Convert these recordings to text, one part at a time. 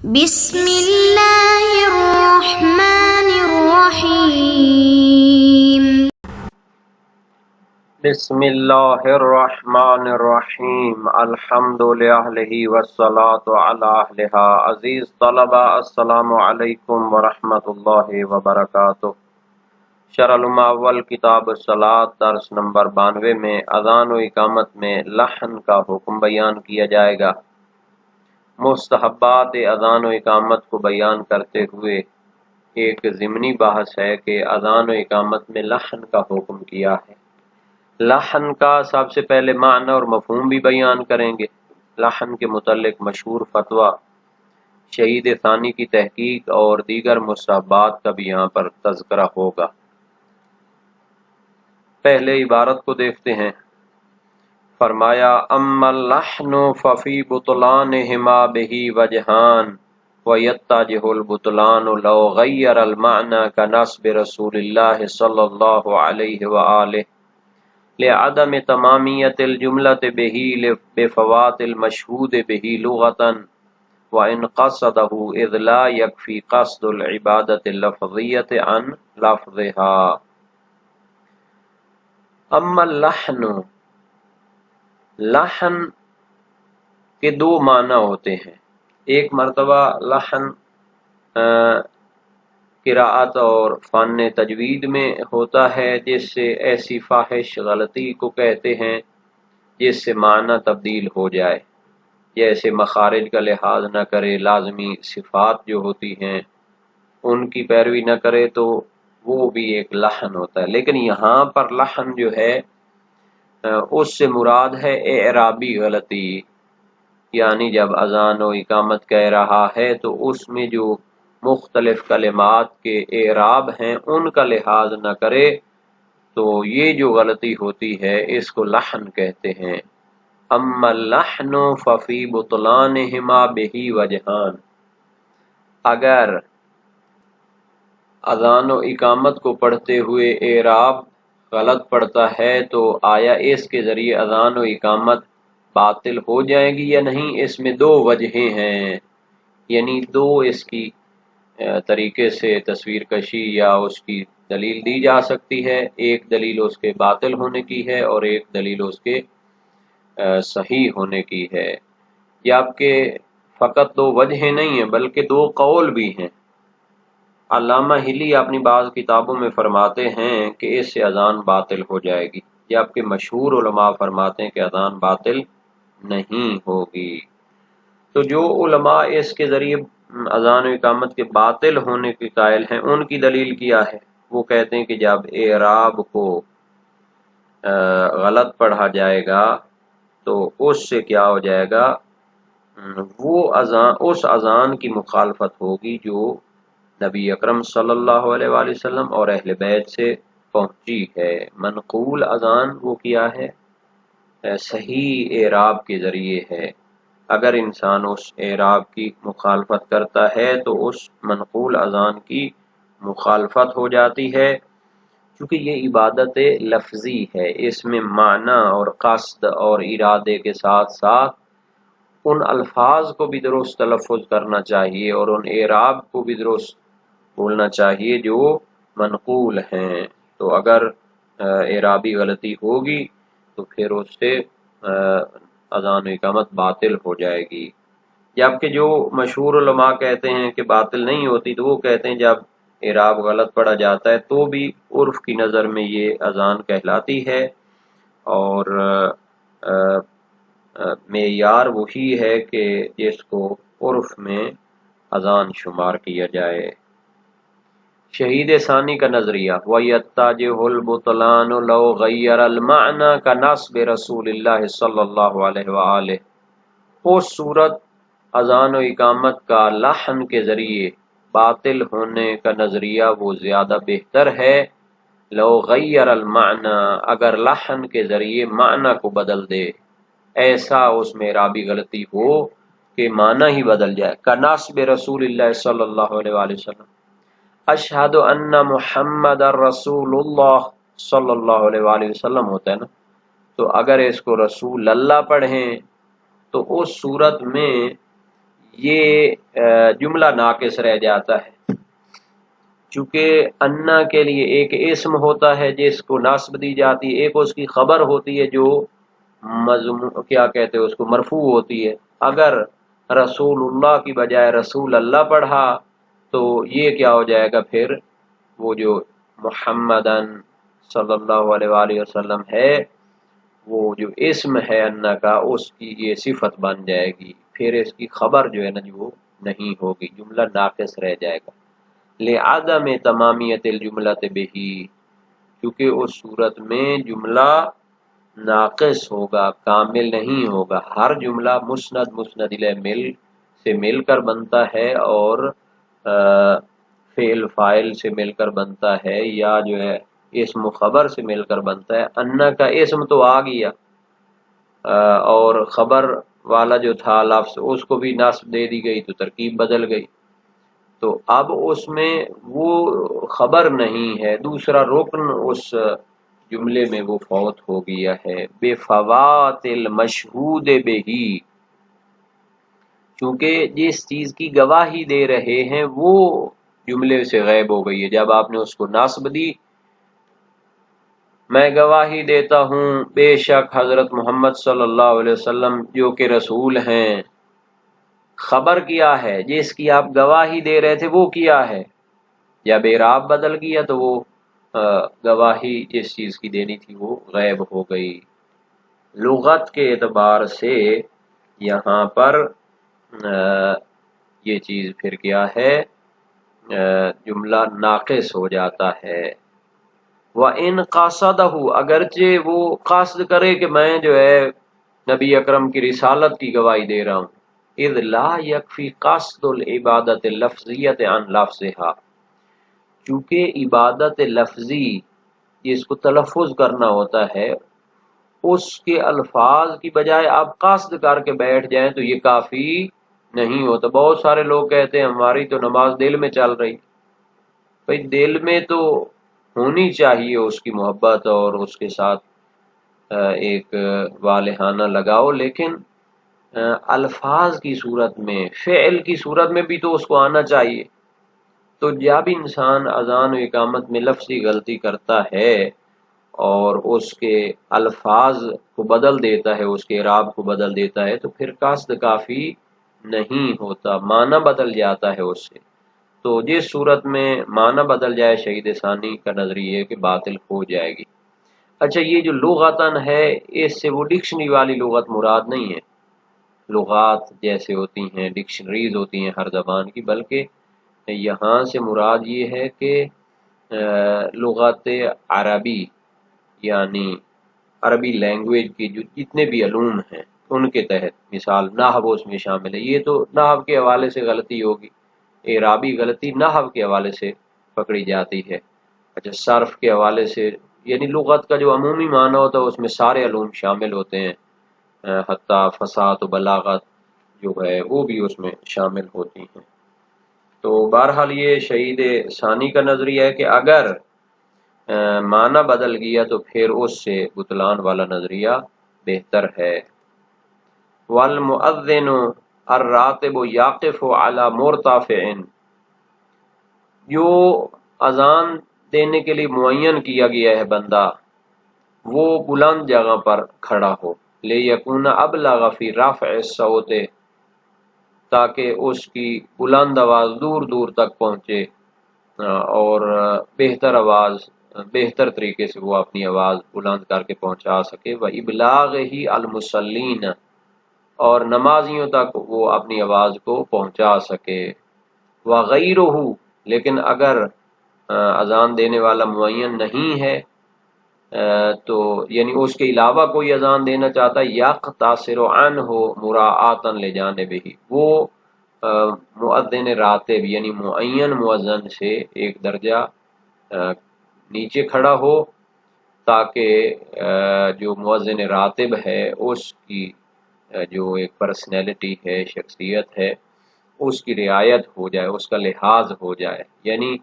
بسم اللہ الرحمن الرحیم بسم اللہ الرحمن الرحیم الحمد للہ والصلاة علی اہلہا۔ عزیز طلبہ السلام علیکم ورحمۃ اللہ وبرکاتہ۔ شرح العلوم اول کتاب الصلاۃ درس نمبر 92 میں اذان و اقامت میں لحن کا حکم بیان کیا جائے گا۔ مستحبات اذان و اقامت کو بیان کرتے ہوئے ایک ضمنی بحث ہے کہ اذان و اقامت میں لحن کا حکم کیا ہے۔ لحن کا سب سے پہلے معنی اور مفہوم بھی بیان کریں گے۔ لحن کے متعلق مشہور فتویٰ، شہید ثانی کی تحقیق اور دیگر مستحبات کا بھی یہاں پر تذکرہ ہوگا۔ پہلے عبارت کو دیکھتے ہیں۔ فرمایا اما اللحن ففی بطلانہما بہ وجہان ویتجہ البطلان لو غیر المعنی کنصب رسول اللہ صلی اللہ علیہ وآلہ لعدم تمامیت الجملۃ بہ بفوات المشہود بہ لغۃ وان قصدہ اذ لا یکفی قصد العبادۃ اللفظیۃ عن لفظہا۔ اما اللحن، لحن کے دو معنی ہوتے ہیں۔ ایک مرتبہ لحن قراءت اور فن تجوید میں ہوتا ہے، جس سے ایسی فاحش غلطی کو کہتے ہیں جس سے معنی تبدیل ہو جائے، جیسے مخارج کا لحاظ نہ کرے، لازمی صفات جو ہوتی ہیں ان کی پیروی نہ کرے، تو وہ بھی ایک لحن ہوتا ہے۔ لیکن یہاں پر لحن جو ہے اس سے مراد ہے اعرابی غلطی، یعنی جب اذان و اقامت کہہ رہا ہے تو اس میں جو مختلف کلمات کے اعراب ہیں ان کا لحاظ نہ کرے، تو یہ جو غلطی ہوتی ہے اس کو لحن کہتے ہیں۔ اما اللحن ففی بطلانہما بہ وجہان، اگر اذان و اقامت کو پڑھتے ہوئے اعراب غلط پڑتا ہے تو آیا اس کے ذریعے اذان و اقامت باطل ہو جائے گی یا نہیں؟ اس میں دو وجہیں ہیں، یعنی دو اس کی طریقے سے تصویر کشی یا اس کی دلیل دی جا سکتی ہے۔ ایک دلیل اس کے باطل ہونے کی ہے اور ایک دلیل اس کے صحیح ہونے کی ہے۔ یا آپ کے فقط دو وجہیں نہیں ہیں بلکہ دو قول بھی ہیں۔ علامہ ہلی اپنی بعض کتابوں میں فرماتے ہیں کہ اس سے اذان باطل ہو جائے گی، یا آپ کے مشہور علماء فرماتے ہیں کہ اذان باطل نہیں ہوگی۔ تو جو علماء اس کے ذریعے اذان و اقامت کے باطل ہونے کے قائل ہیں، ان کی دلیل کیا ہے؟ وہ کہتے ہیں کہ جب اعراب کو غلط پڑھا جائے گا تو اس سے کیا ہو جائے گا، وہ اس اذان کی مخالفت ہوگی جو نبی اکرم صلی اللہ علیہ وآلہ وسلم اور اہل بیت سے پہنچی ہے۔ منقول اذان وہ کیا ہے؟ صحیح اعراب کے ذریعے ہے۔ اگر انسان اس اعراب کی مخالفت کرتا ہے تو اس منقول اذان کی مخالفت ہو جاتی ہے، چونکہ یہ عبادت لفظی ہے، اس میں معنی اور قصد اور ارادے کے ساتھ ساتھ ان الفاظ کو بھی درست تلفظ کرنا چاہیے اور ان اعراب کو بھی درست بولنا چاہیے جو منقول ہیں۔ تو اگر اعرابی غلطی ہوگی تو پھر اس سے اذان و اقامت باطل ہو جائے گی۔ جبکہ جو مشہور علماء کہتے ہیں کہ باطل نہیں ہوتی، تو وہ کہتے ہیں جب اعراب غلط پڑا جاتا ہے تو بھی عرف کی نظر میں یہ اذان کہلاتی ہے، اور معیار وہی ہے کہ جس کو عرف میں اذان شمار کیا جائے۔ شہید ثانی کا نظریہ وَيَتَّجِهُ الْبُطْلَانُ لَوْ غَيَّرَ الْمَعْنَى كَنَصْبِ رسول اللہ صلی اللہ علیہ وآلہ، اس صورت اذان و اقامت کا لحن کے ذریعے باطل ہونے کا نظریہ وہ زیادہ بہتر ہے۔ لو غیر المعنی، اگر لحن کے ذریعے معنی کو بدل دے، ایسا اس میں اعرابی غلطی ہو کہ معنی ہی بدل جائے۔ کنصب رسول اللہ صلی اللہ علیہ وآلہ وسلم، اشہد ان محمد رسول اللہ صلی اللہ علیہ وآلہ وسلم ہوتا ہے نا، تو اگر اس کو رسول اللہ پڑھیں تو اس صورت میں یہ جملہ ناقص رہ جاتا ہے، چونکہ انا کے لیے ایک اسم ہوتا ہے جس کو نصب دی جاتی ہے، ایک اس کی خبر ہوتی ہے جو کیا کہتے ہیں اس کو مرفوع ہوتی ہے۔ اگر رسول اللہ کی بجائے رسول اللہ پڑھا تو یہ کیا ہو جائے گا، پھر وہ جو محمدن صلی اللہ علیہ وآلہ وسلم ہے، وہ جو اسم ہے انا کا، اس کی یہ صفت بن جائے گی، پھر اس کی خبر جو ہے نا وہ نہیں ہوگی، جملہ ناقص رہ جائے گا۔ لعدم تمامیت الجملۃ بہی، کیونکہ اس صورت میں جملہ ناقص ہوگا، کامل نہیں ہوگا۔ ہر جملہ مسند الیہ سے مل کر بنتا ہے، اور فعل فاعل سے مل کر بنتا ہے، یا جو ہے اسم و خبر سے مل کر بنتا ہے۔ انا کا اسم تو آ گیا، اور خبر والا جو تھا لفظ اس کو بھی نصب دے دی گئی تو ترکیب بدل گئی، تو اب اس میں وہ خبر نہیں ہے، دوسرا رکن اس جملے میں وہ فوت ہو گیا ہے۔ بے فوات المشہود بہی، چونکہ جس چیز کی گواہی دے رہے ہیں وہ جملے سے غائب ہو گئی ہے۔ جب آپ نے اس کو نصب دی، میں گواہی دیتا ہوں بے شک حضرت محمد صلی اللہ علیہ وسلم جو کہ رسول ہیں، خبر کیا ہے جس کی آپ گواہی دے رہے تھے وہ کیا ہے، جب اعراب بدل گیا تو وہ گواہی جس چیز کی دینی تھی وہ غائب ہو گئی۔ لغت کے اعتبار سے یہاں پر یہ چیز پھر کیا ہے، جملہ ناقص ہو جاتا ہے۔ وَإِنْ قَاصَدَهُ، اگرچہ وہ قصد کرے کہ میں جو ہے نبی اکرم کی رسالت کی گواہی دے رہا ہوں، اذ لا یکفی قصد العبادت لفظیت عن لفظها، چونکہ عبادت لفظی جس کو تلفظ کرنا ہوتا ہے اس کے الفاظ کی بجائے آپ قصد کر کے بیٹھ جائیں تو یہ کافی نہیں ہوتا۔ بہت سارے لوگ کہتے ہیں ہماری تو نماز دل میں چل رہی، بھئی دل میں تو ہونی چاہیے اس کی محبت اور اس کے ساتھ ایک والہانہ لگاؤ، لیکن الفاظ کی صورت میں، فعل کی صورت میں بھی تو اس کو آنا چاہیے۔ تو جب انسان اذان و اقامت میں لفظی غلطی کرتا ہے اور اس کے الفاظ کو بدل دیتا ہے، اس کے اعراب کو بدل دیتا ہے، تو پھر قصد کافی نہیں ہوتا، معنی بدل جاتا ہے اس سے۔ تو جس صورت میں معنی بدل جائے، شہید ثانی کا نظریہ ہے کہ باطل ہو جائے گی۔ اچھا، یہ جو لغتاً ہے اس سے وہ ڈکشنری والی لغت مراد نہیں ہے، لغات جیسے ہوتی ہیں، ڈکشنریز ہوتی ہیں ہر زبان کی، بلکہ یہاں سے مراد یہ ہے کہ لغت عربی، یعنی عربی لینگویج کی جو جتنے بھی علوم ہیں ان کے تحت، مثال نحو اس میں شامل ہے۔ یہ تو نحو کے حوالے سے غلطی ہوگی، اعرابی غلطی نحو کے حوالے سے پکڑی جاتی ہے۔ اچھا، صرف کے حوالے سے، یعنی لغت کا جو عمومی معنی ہوتا ہے اس میں سارے علوم شامل ہوتے ہیں، حتیٰ فصاحت و بلاغت جو ہے وہ بھی اس میں شامل ہوتی ہیں۔ تو بہرحال یہ شہید ثانی کا نظریہ ہے کہ اگر معنی بدل گیا تو پھر اس سے بطلان والا نظریہ بہتر ہے۔ والمؤذن الراتب یاقف علی مرتفع، جو اذان دینے کے لیے معین کیا گیا ہے بندہ، وہ بلند جگہ پر کھڑا ہو، لیکون ابلغ فی رفع الصوت، تاکہ اس کی بلند آواز دور دور تک پہنچے، اور بہتر آواز، بہتر طریقے سے وہ اپنی آواز بلند کر کے پہنچا سکے۔ وَإِبْلَاغِهِ الْمُصَلِّينَ، اور نمازیوں تک وہ اپنی آواز کو پہنچا سکے۔ وَغَيْرُهُ، لیکن اگر اذان دینے والا معین نہیں ہے تو یعنی اس کے علاوہ کوئی اذان دینا چاہتا ہے، یقتصر عنہ مراعاتا لجانبہ، وہ مؤذن راتب یعنی معین مؤذن سے ایک درجہ نیچے کھڑا ہو، تاکہ جو مؤذن راتب ہے اس کی جو ایک پرسنالٹی ہے، شخصیت ہے، اس کی رعایت ہو جائے، اس کا لحاظ ہو جائے۔ یعنی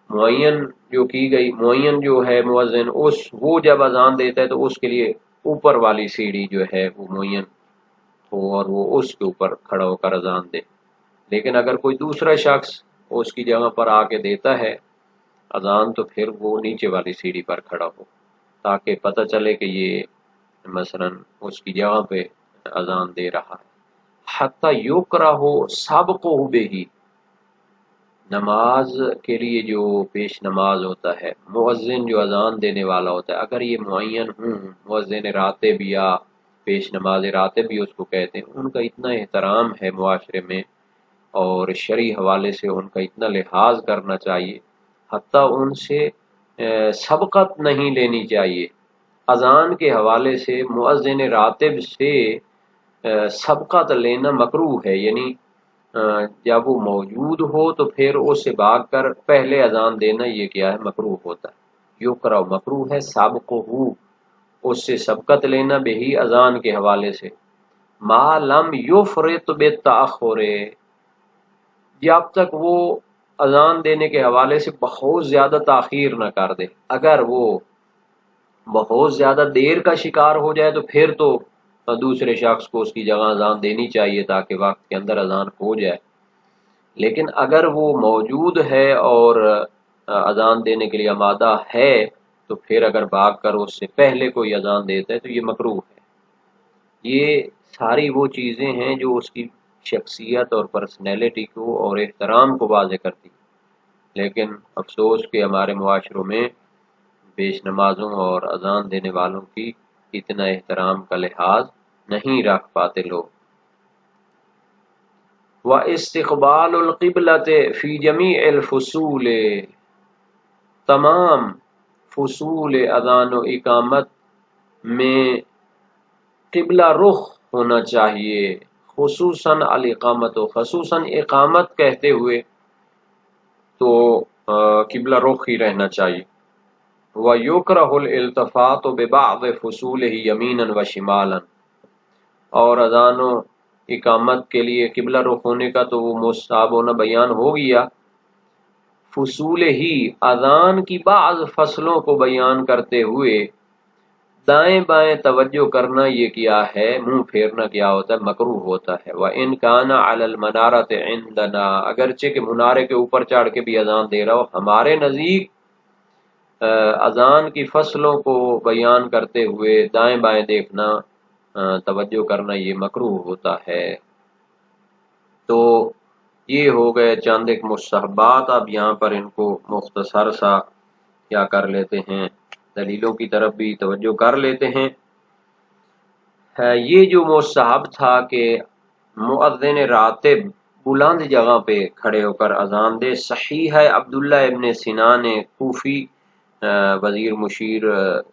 معین جو کی گئی، معین جو ہے مؤذن، وہ جب اذان دیتا ہے تو اس کے لیے اوپر والی سیڑھی جو ہے وہ معین ہو اور وہ اس کے اوپر کھڑا ہو کر اذان دے۔ لیکن اگر کوئی دوسرا شخص اس کی جگہ پر آ کے دیتا ہے اذان تو پھر وہ نیچے والی سیڑھی پر کھڑا ہو تاکہ پتہ چلے کہ یہ مثلاً اس کی جگہ پہ اذان دے رہا ہے۔ حتی یکرہ سابقہ بہ، نماز کے لیے جو پیش نماز ہوتا ہے، مؤذن جو اذان دینے والا ہوتا ہے، اگر یہ معین ہوں، مؤذن راتب یا پیش نماز راتب بھی اس کو کہتے ہیں، ان کا اتنا احترام ہے معاشرے میں اور شرعی حوالے سے ان کا اتنا لحاظ کرنا چاہیے، حتیٰ ان سے سبقت نہیں لینی چاہیے۔ اذان کے حوالے سے مؤذن راتب سے سبقت لینا مکروہ ہے، یعنی جب وہ موجود ہو تو پھر اس سے بھاگ کر پہلے اذان دینا یہ کیا ہے، مکروہ ہوتا ہے۔ یکرہ مکروہ ہے، سابقہ ہو اس سے سبقت لینا بہی اذان کے حوالے سے، ما لم یفرط بالتأخر، جب تک وہ اذان دینے کے حوالے سے بہت زیادہ تاخیر نہ کر دے۔ اگر وہ بہت زیادہ دیر کا شکار ہو جائے تو پھر تو دوسرے شخص کو اس کی جگہ اذان دینی چاہیے تاکہ وقت کے اندر اذان ہو جائے۔ لیکن اگر وہ موجود ہے اور اذان دینے کے لیے آمادہ ہے تو پھر اگر بھاگ کر اس سے پہلے کوئی اذان دیتا ہے تو یہ مکروہ ہے۔ یہ ساری وہ چیزیں ہیں جو اس کی شخصیت اور پرسنالٹی کو اور احترام کو واضح کرتی، لیکن افسوس کہ ہمارے معاشروں میں پیش نمازوں اور اذان دینے والوں کی اتنا احترام کا لحاظ نہیں رکھ پاتے لوگ۔ وَاِسْتِقْبَالُ الْقِبْلَةِ فِي جَمِيعِ الْفُصُولِ، تمام فصول اذان و اقامت میں قبلہ رخ ہونا چاہیے، خصوصاً الاقامت، و خصوصاً اقامت کہتے ہوئے تو قبلہ رخ ہی رہنا چاہیے۔ وَيُكْرَهُ الْالْتِفَاتُ بِبَعْضِ فُصُولِهِ يَمِينًا وَشِمَالًا، اور اذان و اقامت کے لیے قبلہ رخ ہونے کا تو وہ مستحب ہونا بیان ہو گیا۔ فصول ہی، اذان کی بعض فصلوں کو بیان کرتے ہوئے دائیں بائیں توجہ کرنا یہ کیا ہے، منہ پھیرنا کیا ہوتا ہے، مکروہ ہوتا ہے۔ وَإِنْ كَانَ عَلَى الْمَنَارَةِ عِنْدَنَا، اگرچہ کہ منارے کے اوپر چڑھ کے بھی اذان دے رہا ہو، ہمارے نزدیک اذان کی فصلوں کو بیان کرتے ہوئے دائیں بائیں دیکھنا، توجہ کرنا یہ مکروہ ہوتا ہے۔ تو یہ ہو گئے چند ایک مستحبات، اب یہاں پر ان کو مختصر سا کیا کر لیتے ہیں، دلیلوں کی طرف بھی توجہ کر لیتے ہیں۔ یہ جو مستحب تھا کہ مؤذن راتب بلند جگہ پہ کھڑے ہو کر اذان دے، صحیح ہے عبداللہ ابن سنان کوفی وزیر مشیر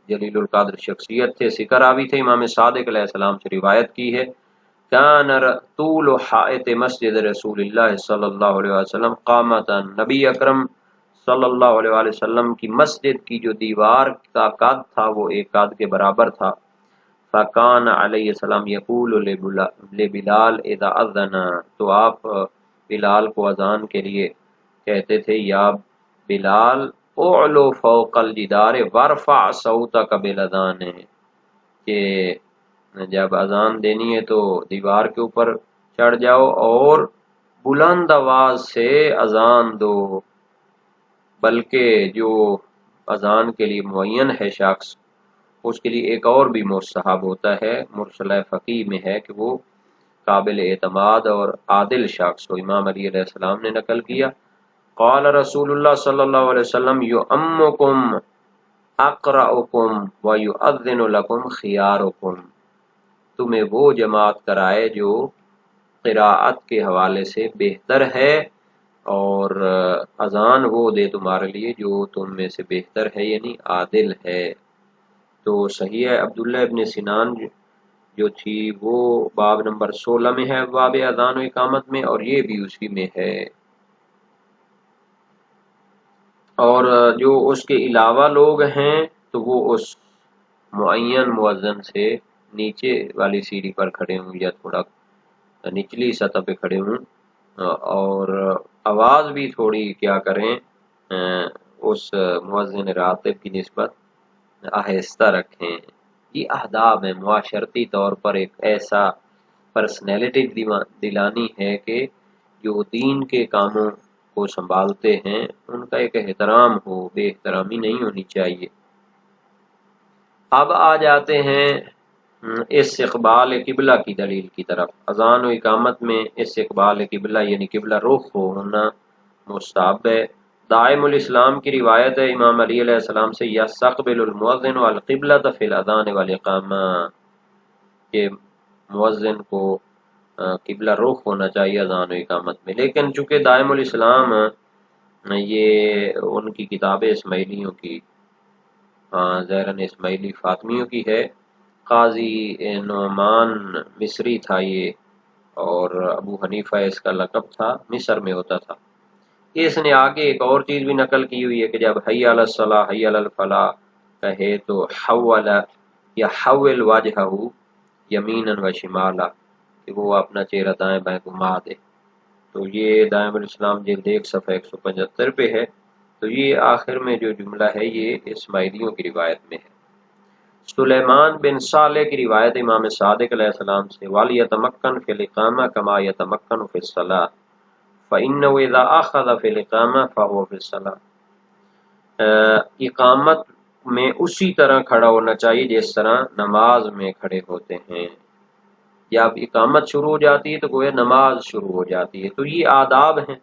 جلیل القدر شخصیت تھے، سکراوی تھے، امام صادق علیہ السلام سے روایت کی ہے، کان طول حائط مسجد رسول اللہ صلی اللہ علیہ وسلم قامتا، نبی اکرم صلی اللہ علیہ وآلہ وسلم کی مسجد کی جو دیوار کا قد تھا وہ ایک قد کے برابر تھا۔ فکان علیہ السلام یقول لبلال اذا اذن، تو آپ بلال کو اذان کے لیے کہتے تھے، یا بلال اعلو فوق الجدار وارفع صوتک بالاذان، کہ جب اذان دینی ہے تو دیوار کے اوپر چڑھ جاؤ اور بلند آواز سے اذان دو۔ بلکہ جو اذان کے لیے معین ہے شخص، اس کے لیے ایک اور بھی مستحب ہوتا ہے، مرسلہ فقی میں ہے کہ وہ قابل اعتماد اور عادل شخص ہو۔ امام علی علیہ السلام نے نقل کیا، قال رسول اللہ صلی اللہ علیہ وسلم یؤمکم اقرأکم ویؤذن لکم خیارکم، تمہیں وہ جماعت کرائے جو قراءت کے حوالے سے بہتر ہے اور اذان وہ دے تمہارے لیے جو تم میں سے بہتر ہے، یعنی عادل ہے۔ تو صحیح ہے عبداللہ ابن سنان جو تھی وہ باب نمبر 16 میں ہے، باب اذان و اقامت میں، اور یہ بھی اسی میں ہے۔ اور جو اس کے علاوہ لوگ ہیں تو وہ اس معین مؤذن سے نیچے والی سیڑھی پر کھڑے ہوں یا تھوڑا نچلی سطح پہ کھڑے ہوں، اور آواز بھی تھوڑی کیا کریں، اس مؤذن راتب کی نسبت آہستہ رکھیں۔ یہ آداب ہے، معاشرتی طور پر ایک ایسا پرسنالٹی دلانی ہے کہ جو دین کے کاموں کو سنبھالتے ہیں ان کا ایک احترام ہو، بے احترامی نہیں ہونی چاہیے۔ اب آ جاتے ہیں استقبال قبلہ کی دلیل کی طرف۔ اذان و اقامت میں استقبال قبلہ یعنی قبلہ رخ ہونا مستحب ہے۔ دائم الاسلام کی روایت ہے امام علی علیہ السلام سے، یستقبل المؤذن والقبلۃ فی الاذان والاقامہ، کہ مؤذن کو قبلہ رخ ہونا چاہیے اذان و اقامت میں۔ لیکن چونکہ دائم الاسلام یہ ان کی کتاب اسماعیلیوں کی، ظاہراً اسماعیلی فاطمیوں کی ہے، قاضی نعمان مصری تھا یہ، اور ابو حنیفہ اس کا لقب تھا، مصر میں ہوتا تھا۔ اس نے آگے ایک اور چیز بھی نقل کی ہوئی ہے کہ جب حی علی الصلاح حی علی الفلاح کہے تو حول یا حول وجہہ یمینا و شمالا، کہ وہ اپنا چہرہ دائیں بائیں گھما دے۔ تو یہ دائم الاسلام جلد 1 صفحہ 175 پہ ہے۔ تو یہ آخر میں جو جملہ ہے یہ اسماعیلیوں کی روایت میں ہے۔ سلیمان بن صالح کی روایت امام صادق علیہ السلام سے، وَلْيَتَمَكَّنْ فِي الْإِقَامَةِ كَمَا يَتَمَكَّنُ فِي الصَّلَاةِ فَإِنَّهُ إِذَا أَخَذَ فِي الْإِقَامَةِ فَهُوَ فِي الصَّلَاةِ، اقامت میں اسی طرح کھڑا ہونا چاہیے جس طرح نماز میں کھڑے ہوتے ہیں۔ جب اقامت شروع ہو جاتی ہے تو گویا نماز شروع ہو جاتی ہے۔ تو یہ آداب ہیں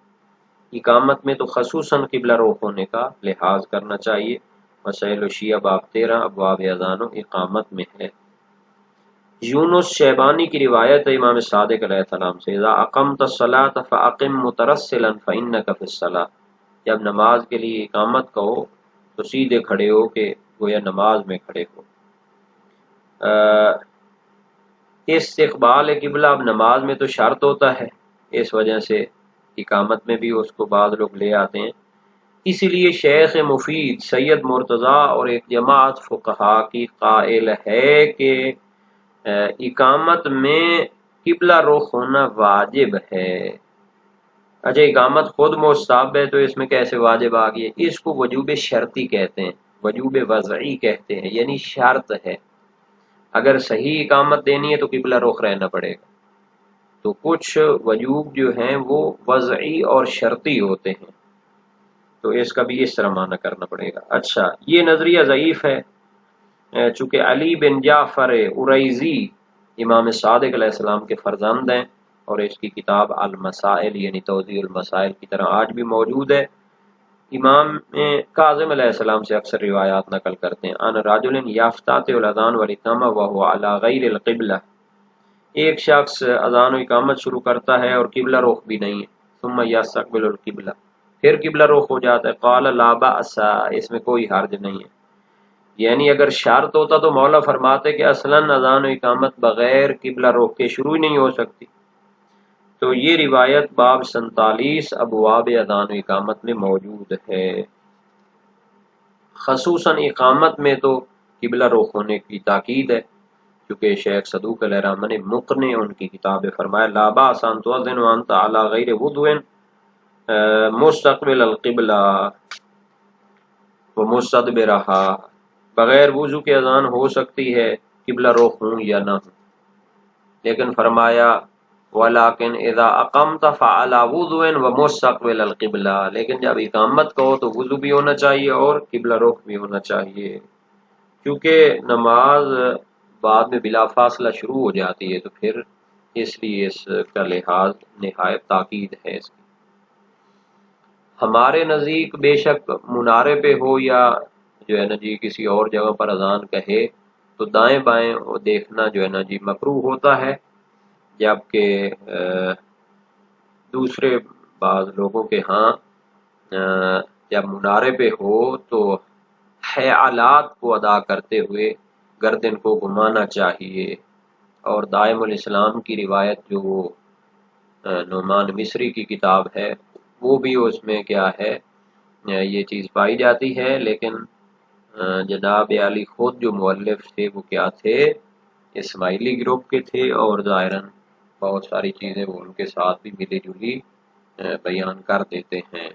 اقامت میں، تو خصوصاً قبلہ رخ ہونے کا لحاظ کرنا چاہیے۔ مسائل الشیعہ باب 13 ابواب اذان و اقامت میں ہے۔ یونس شیبانی کی روایت ہے امام صادق علیہ السلام سے، اذا اقمت الصلاۃ فاقم مترسلا فانک فی الصلاۃ، جب نماز کے لیے اقامت کہو تو سیدھے کھڑے ہو کہ گویا نماز میں کھڑے ہو۔ استقبال قبلہ اب نماز میں تو شرط ہوتا ہے، اس وجہ سے اقامت میں بھی اس کو بعض لوگ لے آتے ہیں۔ اسی لیے شیخ مفید سید مرتضیٰ اور ایک جماعت فقہا کی قائل ہے کہ اقامت میں قبلہ رخ ہونا واجب ہے۔ اچھا، اقامت خود مستحب ہے تو اس میں کیسے واجب آ گئی؟ اس کو وجوب شرطی کہتے ہیں، وجوب وضعی کہتے ہیں، یعنی شرط ہے۔ اگر صحیح اقامت دینی ہے تو قبلہ رخ رہنا پڑے گا۔ تو کچھ وجوب جو ہیں وہ وضعی اور شرطی ہوتے ہیں، تو اس کا بھی اس طرح معنی کرنا پڑے گا۔ اچھا، یہ نظریہ ضعیف ہے، چونکہ علی بن جعفر اریزی امام صادق علیہ السلام کے فرزند ہیں، اور اس کی کتاب المسائل یعنی توضیح المسائل کی طرح آج بھی موجود ہے۔ امام کاظم علیہ السلام سے اکثر روایات نقل کرتے ہیں، ان رجل یفتتح الاذان والاقامہ وهو علی غیر القبلہ، ایک شخص اذان و اقامت شروع کرتا ہے اور قبلہ رخ بھی نہیں ہے، ثم یستقبل القبلہ، پھر قبلہ رخ ہو جاتا ہے، قال لا بأس، اس میں کوئی حرج نہیں ہے۔ یعنی اگر شرط ہوتا تو مولا فرماتے کہ اصلاً اذان و اقامت بغیر قبلہ رخ کے شروع ہی نہیں ہو سکتی۔ تو یہ روایت باب 47 ابواب اذان و اقامت میں موجود ہے۔ خصوصاً اقامت میں تو قبلہ رخ ہونے کی تاکید ہے، کیونکہ شیخ صدوق علیہ الرحمہ نے مقنع ان کی کتاب فرمایا، لا باس ان تؤذن وانت علی غیر وضوء مستقبل القبلہ ومستدبرہا، بغیر وضو کے اذان ہو سکتی ہے قبلہ رخ ہوں یا نہ ہوں، لیکن فرمایا ولیکن اذا اقمت فعلی وضوء ومستقبل القبلہ، لیکن جب اقامت کہو تو وضو بھی ہونا چاہیے اور قبلہ رخ بھی ہونا چاہیے، کیونکہ نماز بعد میں بلا فاصلہ شروع ہو جاتی ہے، تو پھر اس لیے اس کا لحاظ نہایت تاکید ہے اس کی۔ ہمارے نزدیک بے شک منارے پہ ہو یا جو ہے نا جی کسی اور جگہ پر اذان کہے تو دائیں بائیں دیکھنا جو ہے نا جی مکروہ ہوتا ہے، جبکہ دوسرے بعض لوگوں کے ہاں جب منارے پہ ہو تو حیالات کو ادا کرتے ہوئے گردن کو گھمانا چاہیے، اور دائم الاسلام کی روایت جو نعمان مصری کی کتاب ہے وہ بھی اس میں کیا ہے یہ چیز پائی جاتی ہے، لیکن جناب علی خود جو مؤلف تھے وہ کیا تھے، اسماعیلی گروپ کے تھے، اور ظاہراً بہت ساری چیزیں وہ ان کے ساتھ بھی ملی جلی بیان کر دیتے ہیں۔